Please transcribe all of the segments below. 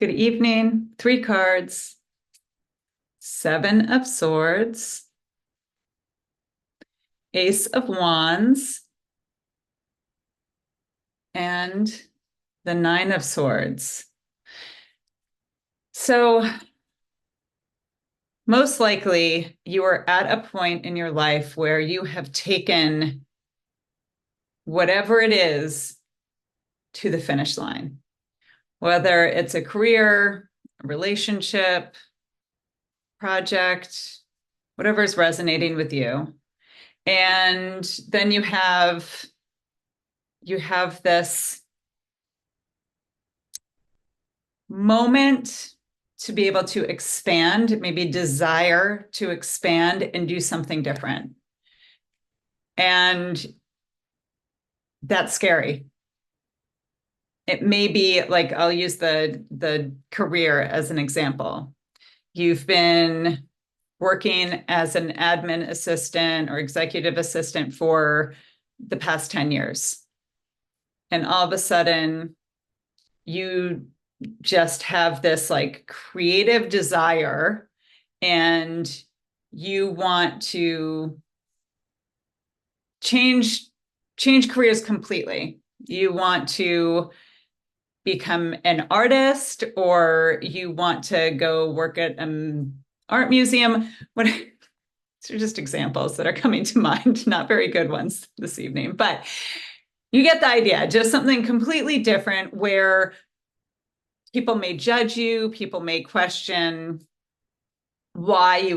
Good evening. 3 cards. 7 of Swords, Ace of Wands, and the 9 of Swords. So most likely you are at a point in your life where you have taken whatever it is to the finish line, whether it's a career, a relationship, project, whatever is resonating with you. And then you have this moment to be able to expand, maybe desire to expand and do something different. And that's scary. It may be like, I'll use the career as an example. You've been working as an admin assistant or executive assistant for the past 10 years. And all of a sudden, you just have this like creative desire and you want to change careers completely. You want to become an artist, or you want to go work at an art museum. What these are just examples that are coming to mind, not very good ones this evening, but you get the idea. Just something completely different where people may judge you, people may question why you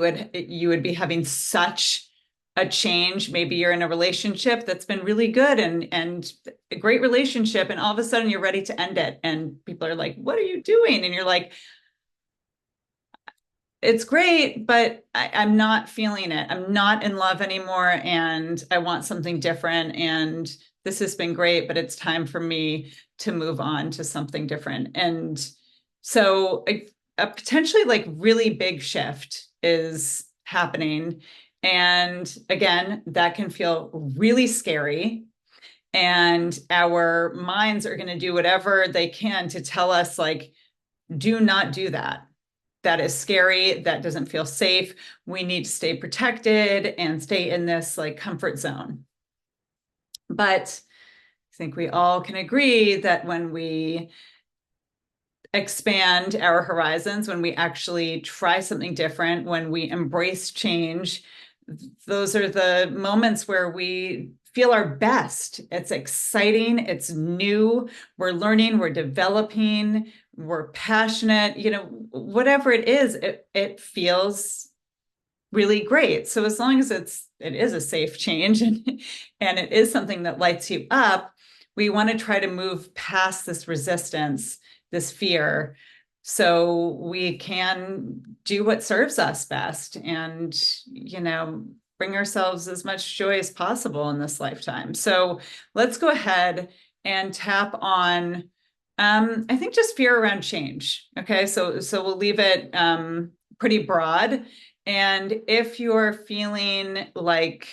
would be having such a change. Maybe you're in a relationship that's been really good and a great relationship, and all of a sudden you're ready to end it, and people are like, what are you doing? And you're like, it's great, but I'm not feeling it. I'm not in love anymore, and I want something different, and this has been great, but it's time for me to move on to something different. And so a potentially like really big shift is happening. And again, that can feel really scary. And our minds are going to do whatever they can to tell us, like, do not do that. That is scary. That doesn't feel safe. We need to stay protected and stay in this like comfort zone. But I think we all can agree that when we expand our horizons, when we actually try something different, when we embrace change, those are the moments where we feel our best. It's exciting, it's new, we're learning, we're developing, we're passionate, whatever it is, it feels really great. So as long as it is a safe change and it is something that lights you up, we want to try to move past this resistance, this fear, so we can do what serves us best and, bring ourselves as much joy as possible in this lifetime. So let's go ahead and tap on, I think, just fear around change. Okay, so we'll leave it pretty broad. And if you're feeling like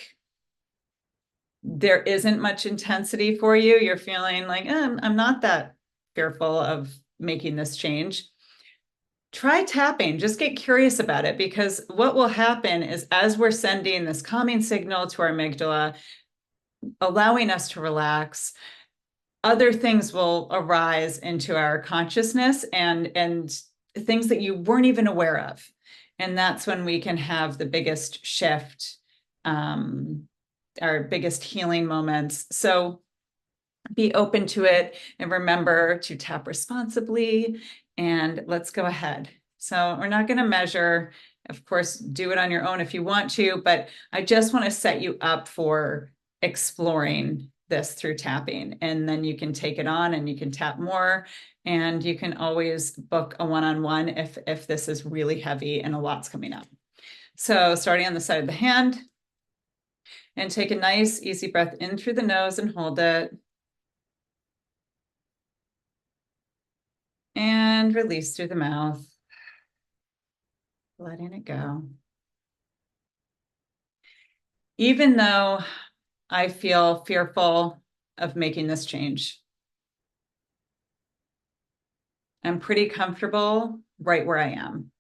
there isn't much intensity for you, you're feeling like, I'm not that fearful of making this change, try tapping. Just get curious about it, because what will happen is, as we're sending this calming signal to our amygdala, allowing us to relax, other things will arise into our consciousness, and things that you weren't even aware of. And that's when we can have the biggest shift, our biggest healing moments. So be open to it and remember to tap responsibly. And let's go ahead. So we're not going to measure. Of course, do it on your own if you want to, but I just want to set you up for exploring this through tapping. And then you can take it on and you can tap more, and you can always book a one-on-one if this is really heavy and a lot's coming up. So starting on the side of the hand, and take a nice easy breath in through the nose and hold it. And release through the mouth, letting it go. Even though I feel fearful of making this change, I'm pretty comfortable right where I am.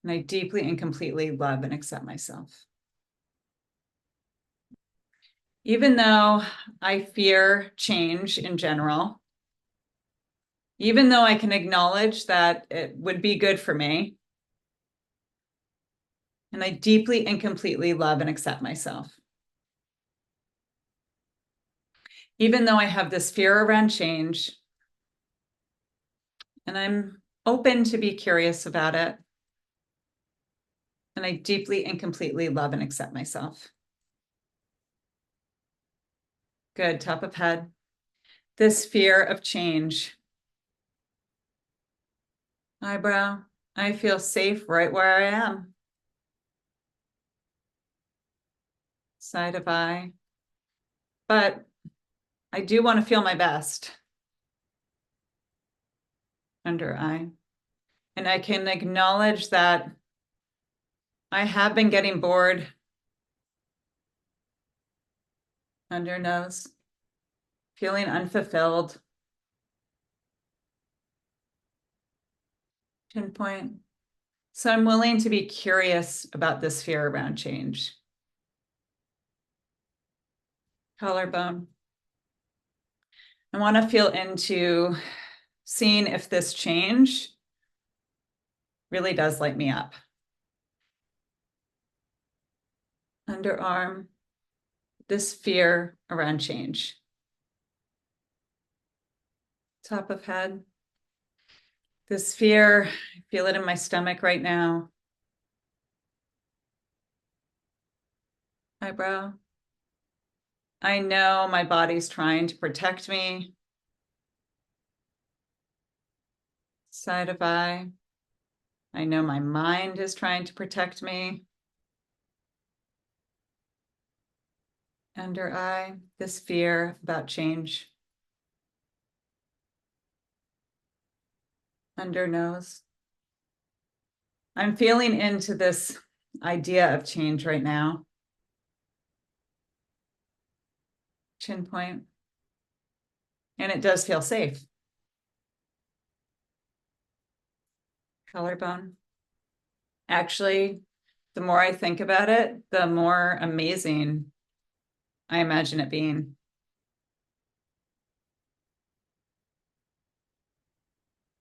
And I deeply and completely love and accept myself. Even though I fear change in general, even though I can acknowledge that it would be good for me, and I deeply and completely love and accept myself. Even though I have this fear around change, and I'm open to be curious about it, and I deeply and completely love and accept myself. Good, top of head. This fear of change. Eyebrow. I feel safe right where I am. Side of eye. But I do want to feel my best. Under eye. And I can acknowledge that I have been getting bored. Under nose. Feeling unfulfilled. Chin point. So I'm willing to be curious about this fear around change. Collarbone. I want to feel into seeing if this change really does light me up. Underarm. This fear around change. Top of head. This fear, I feel it in my stomach right now. Eyebrow. I know my body's trying to protect me. Side of eye. I know my mind is trying to protect me. Under eye, this fear about change. Under nose. I'm feeling into this idea of change right now. Chin point. And it does feel safe. Collarbone. Actually, the more I think about it, the more amazing I imagine it being.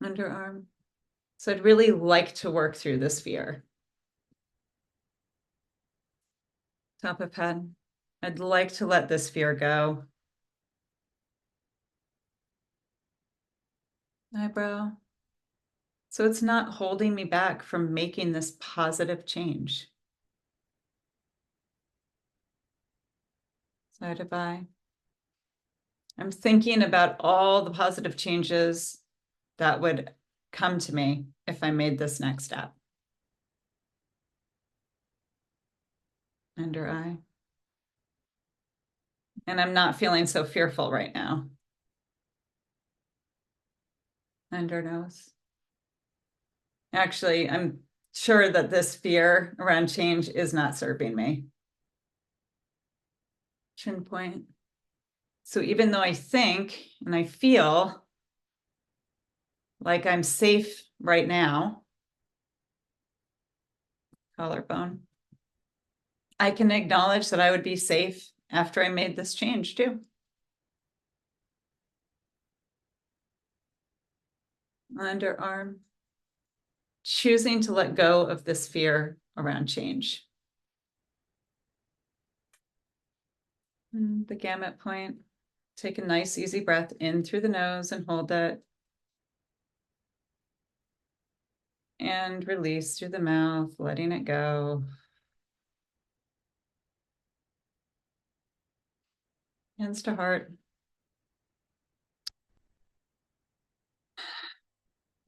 Underarm. So I'd really like to work through this fear. Top of head. I'd like to let this fear go. Eyebrow. So it's not holding me back from making this positive change. Side of eye. I'm thinking about all the positive changes that would come to me if I made this next step. Under eye. And I'm not feeling so fearful right now. Under nose. Actually, I'm sure that this fear around change is not serving me. Chin point. So even though I think and I feel like I'm safe right now, collarbone, I can acknowledge that I would be safe after I made this change too. Underarm. Choosing to let go of this fear around change. The gamut point. Take a nice, easy breath in through the nose and hold it. And release through the mouth, letting it go. Hands to heart.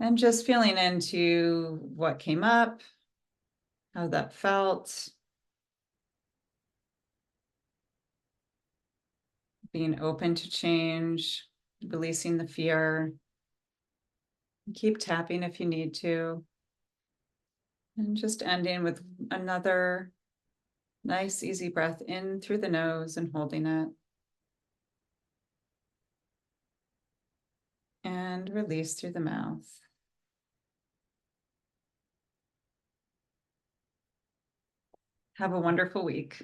And just feeling into what came up, how that felt. Being open to change, releasing the fear. Keep tapping if you need to. And just ending with another nice, easy breath in through the nose and holding it. and release through the mouth. Have a wonderful week.